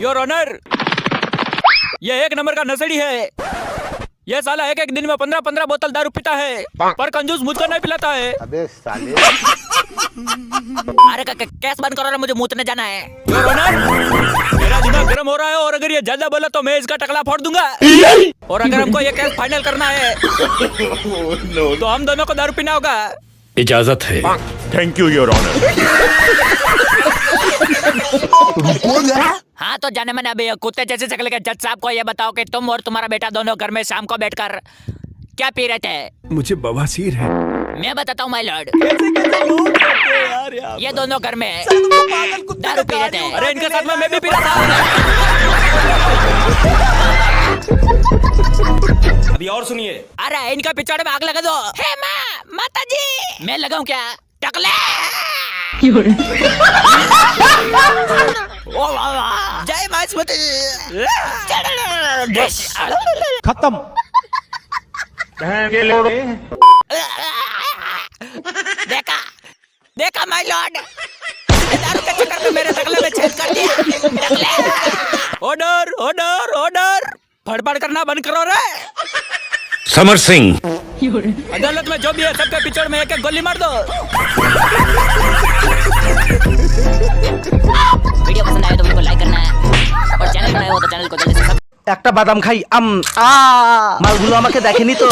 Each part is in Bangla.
योर ऑनर, ये एक नंबर का नशेड़ी है। ये साला एक एक दिन में 15-15 बोतल दारू पीता है, पर कंजूस मुझको नहीं पिलाता है। अबे साले। अरे कैस बंद करो ना, मुझे मुतने जाना है। योर ऑनर, मेरा दिमाग गर्म हो रहा है और अगर ये ज्यादा बोला तो मैं इसका टकला फोड़ दूंगा। और अगर हमको ये केस फाइनल करना है तो हम दोनों को दारू पीना होगा। इजाजत है। Thank you your honour. हाँ तो जाने मैंने अभी कुत्ते जैसे शक्ल के जज साहब को ये बताओ कि तुम और तुम्हारा बेटा दोनों घर में शाम को बैठकर क्या पी रहे थे? मुझे बवासीर है। मैं बताता हूँ माय लॉर्ड। ये दोनों घर में दारू पी रहे थे। अरे इनके साथ में मैं भी पी रहा था। अभी और सुनिए। अरे इनका पिछाड़े में आग लगा दो। हे माँ, माता जी। मैं लगाऊं क्या? टकले। ओ वाह वाह। जय बासमती। खत्म। देखा देखा माय लॉर्ड, दारू के चक्कर में मेरे टकले में छेद कर दिया। टकले। ऑर्डर ऑर्डर ऑर्डर, फड़फड़ करना बंद करो रे। समर सिंह। अदालत में जो भी है सबके पिछड़ में एक एक गोली मार दो। वीडियो पसंद आए तो वीडियो को लाइक करना है और चैनल पर नए हो तो चैनल को जल्दी से একটা বাদাম খাই মালগুলো আমাকে দেখেনি তো।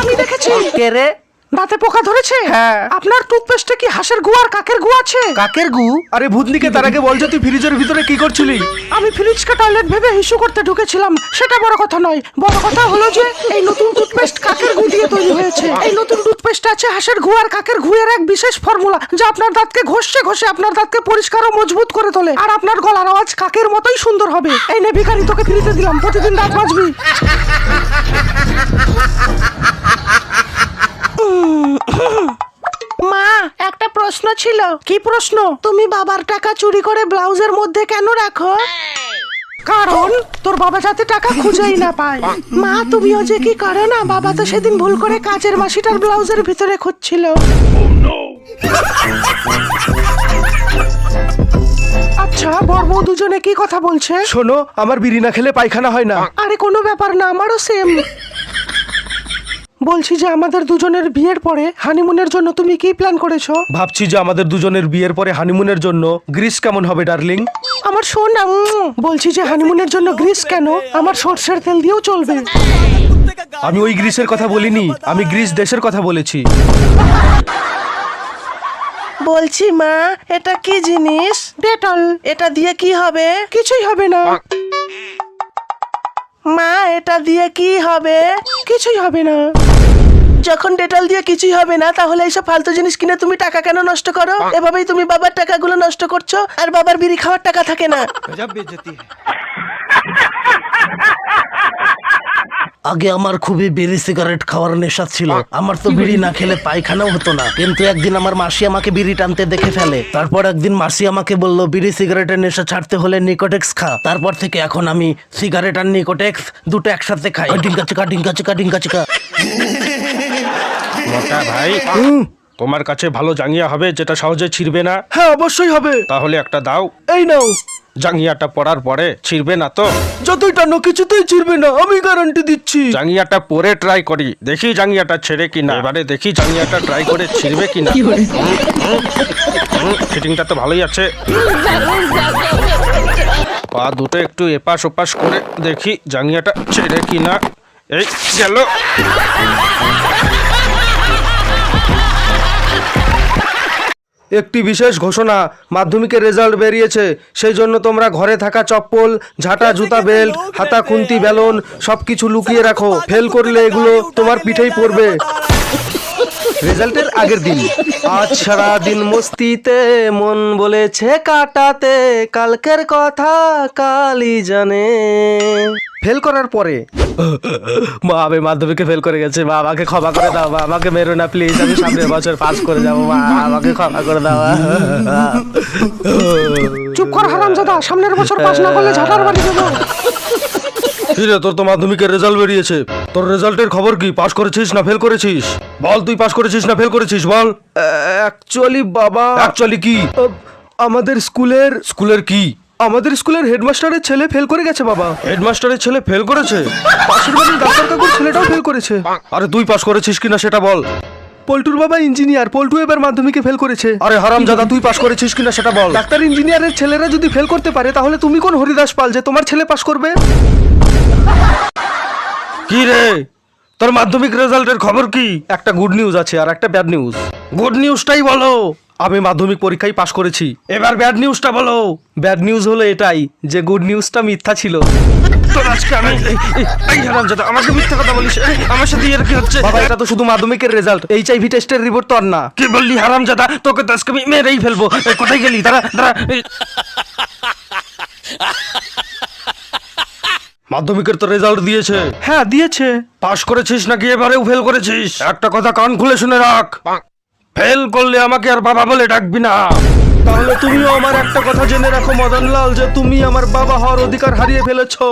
আমি দেখেছি। কে রে? দাঁতে পোকা ধরেছে? হ্যাঁ। আপনার টুথপেস্টে কি হাঁসের গু আর কাকের গু আছে? কাকের গু? আরে ভূতনিকে তার আগে বল যে তুই ফ্রিজের ভিতরে কি করছিলি? আমি ফ্রিজকে টয়লেট ভেবে হিসু করতে ঢুকেছিলাম, সেটা বড় কথা নয়। বড় কথা হলো যে এই নতুন টুথপেস্ট কাকের গু দিয়ে তৈরি হয়েছে। এই নতুন টুথপেস্ট আছে হাঁসের গু আর কাকের গুয়ের এক বিশেষ ফর্মুলা, যা আপনার দাঁতকে ঘষে ঘষে আপনার দাঁতকে পরিষ্কার ও মজবুত করে তোলে, আর আপনার গলার আওয়াজ কাকের মতোই সুন্দর হবে। এই নে ভিখারি, তোকে ফ্রিতে দিলাম, প্রতিদিন দাঁত মাজবি। মা, একটা প্রশ্ন ছিল। কি প্রশ্ন? তুমি বাবার টাকা চুরি করে ব্লাউজের মধ্যে কেন রাখো? কারণ তোর বাবা যাতে টাকা খুঁজেই না পায়। মা, তুমিও যে কি করো না, বাবা তো সেদিন ভুল করে কাচের মাসিটার ব্লাউজের ভিতরে খুঁজছিল। আচ্ছা, বর বউ দুজনে কি কথা বলছে? শোনো, আমার বিড়ি না খেলে পায়খানা হয় না। আরে কোনো ব্যাপার না, আমারও সেম। বলছি যে আমাদের দুজনের বিয়ের পরে হানিমুনের জন্য তুমি কি প্ল্যান করেছো? ভাবছি যে আমাদের দুজনের বিয়ের পরে হানিমুনের জন্য গ্রিস কেমন হবে ডার্লিং? আমার সোনা। বলছি যে হানিমুনের জন্য গ্রিস কেন, আমার সরষের তেল দিয়েও চলবে। আমি ওই গ্রিসের কথা বলিনি, আমি গ্রিস দেশের কথা বলেছি। বলছি মা, এটা কি জিনিস? ডেটল। এটা দিয়ে কি হবে? কিছুই হবে না। মা, এটা দিয়ে কি হবে? কিছুই হবে না। যখন ডেটল দিয়ে কিছুই হবে না, তাহলে এইসব ফালতু জিনিস কিনে তুমি টাকা কেন নষ্ট করো? এভাবেই তুমি বাবার টাকাগুলো নষ্ট করছো, আর বাবার বিড়ি খাওয়ার টাকা থাকে না। আগে আমার খুবই বিড়ি সিগারেট খাওয়ার নেশা ছিল। আমার তো বিড়ি না খেলে পায়খানাও হতো না। কিন্তু একদিন আমার মাসি আমাকে বিড়ি টানতে দেখে ফেলে। তারপর একদিন মাসি আমাকে বলল, বিড়ি সিগারেটের নেশা ছাড়তে হলে নিকোটেক্স খা। তারপর থেকে এখন আমি সিগারেট আর নিকোটেক্স দুটো একসাথে খাই। ডিঙ্কা চিকা ডিঙ্কা চিকা ডিঙ্কা চিকা। মোটা ভাই, তোমার কাছে ভালো জাঙ্গিয়া হবে যেটা সহজে ছিড়বে না? হ্যাঁ, অবশ্যই হবে। তাহলে একটা দাও। এই নাও। জাঙ্গিয়াটা পরার পরে ছিড়বে না তো? যতই টানো কিছুতেই ছিড়বে না, আমি গ্যারান্টি দিচ্ছি। জাঙ্গিয়াটা পরে ট্রাই করি, দেখি জাঙ্গিয়াটা ছেড়ে কিনা। এবারে দেখি জাঙ্গিয়াটা ট্রাই করে ছিড়বে কিনা। ফিটিংটা তো ভালোই আছে। পা দুটো একটু এপাশ ওপাশ করে দেখি জাঙ্গিয়াটা ছেড়ে কিনা। এই গেল। একটি বিশেষ ঘোষণা, মাধ্যমিকের রেজাল্ট বেরিয়েছে। সেই জন্য তোমরা ঘরে থাকা চপ্পল, ঝাঁটা, জুতা, বেল্ট, হাতা, খুন্তি, বেলুন সবকিছু লুকিয়ে রাখো। ফেল করলে এগুলো তোমার পিঠেই পড়বে। রেজাল্টের আগের দিন। আজ সারা দিন মস্তিতে মন বলেছে কাটাতে, কালকের কথা কালই জানে। ফেল করার পরে মা, আমি মাধ্যমিকে ফেল করে গেছে, মা আমাকে ক্ষমা করে দাও, মা আমাকে মেরো না প্লিজ, আমি সামনের বছর পাস করে যাবো, মা আমাকে ক্ষমা করে দাও। চুপ কর হারামজাদা, সামনের বছর পাস না করলে ঝাঁটার বাড়ি দেবো। কিরে, তোর তো মাধ্যমিকের রেজাল্ট বেরিয়েছে, তোর রেজাল্টের খবর কি? পাস করেছিস না ফেল করেছিস? বল, তুই পাস করেছিস না ফেল করেছিস, বল। অ্যাকচুয়ালি বাবা। অ্যাকচুয়ালি কি? আমাদের স্কুলের কি? আমাদের স্কুলের হেডমাস্টারের ছেলে ফেল করে গেছে বাবা। হেডমাস্টারের ছেলে ফেল করেছে? পাশের বাড়ির ডাক্তার কাকুর ছেলেটাও ফেল করেছে। আরে তুই পাস করেছিস কিনা সেটা বল। পল্টুর বাবা ইঞ্জিনিয়ার, পল্টু এবার মাধ্যমিকে ফেল করেছে। আরে হারামজাদা, তুই পাস করেছিস কিনা সেটা বল। ডাক্তার ইঞ্জিনিয়ারের ছেলেরা যদি ফেল করতে পারে তাহলে তুমি কোন হরিদাস পাল যে তোমার ছেলে পাস করবে? কি রে, তোর মাধ্যমিক রেজাল্টের খবর কি? একটা গুড নিউজ আছে আর একটা ব্যাড নিউজ। গুড নিউজটাই বলো। আমি মাধ্যমিক পরীক্ষায় পাশ করেছি। এবার ব্যাড নিউজটা বলো। ব্যাড নিউজ হলো এটাই যে গুড নিউজটা মিথ্যা ছিল। তোর আজকে আমি এই হারামজাদা, আমাকে মিথ্যা কথা বলিস? আমার সাথে এর কি হচ্ছে? বাবা, এটা তো শুধু মাধ্যমিকের রেজাল্ট, এইচআইভি টেস্টের রিপোর্ট তো আর না। কি বললি হারামজাদা? তোকে তো আজকে আমি মেরেই ফেলবো। কোথায় গেলি? দাঁড়া দাঁড়া। মাধ্যমিকের তো রেজাল্ট দিয়েছে। হ্যাঁ দিয়েছে। পাশ করেছিস নাকি এবারেও ফেল করেছিস? একটা কথা কান খুলে শুনে রাখ, ফেল করলে আমাকে আর বাবা বলে ডাকবি না। তাহলে তুমিও আমার একটা কথা জেনে রাখো মদনলাল, যে তুমি আমার বাবা হওয়ার অধিকার হারিয়ে ফেলেছো।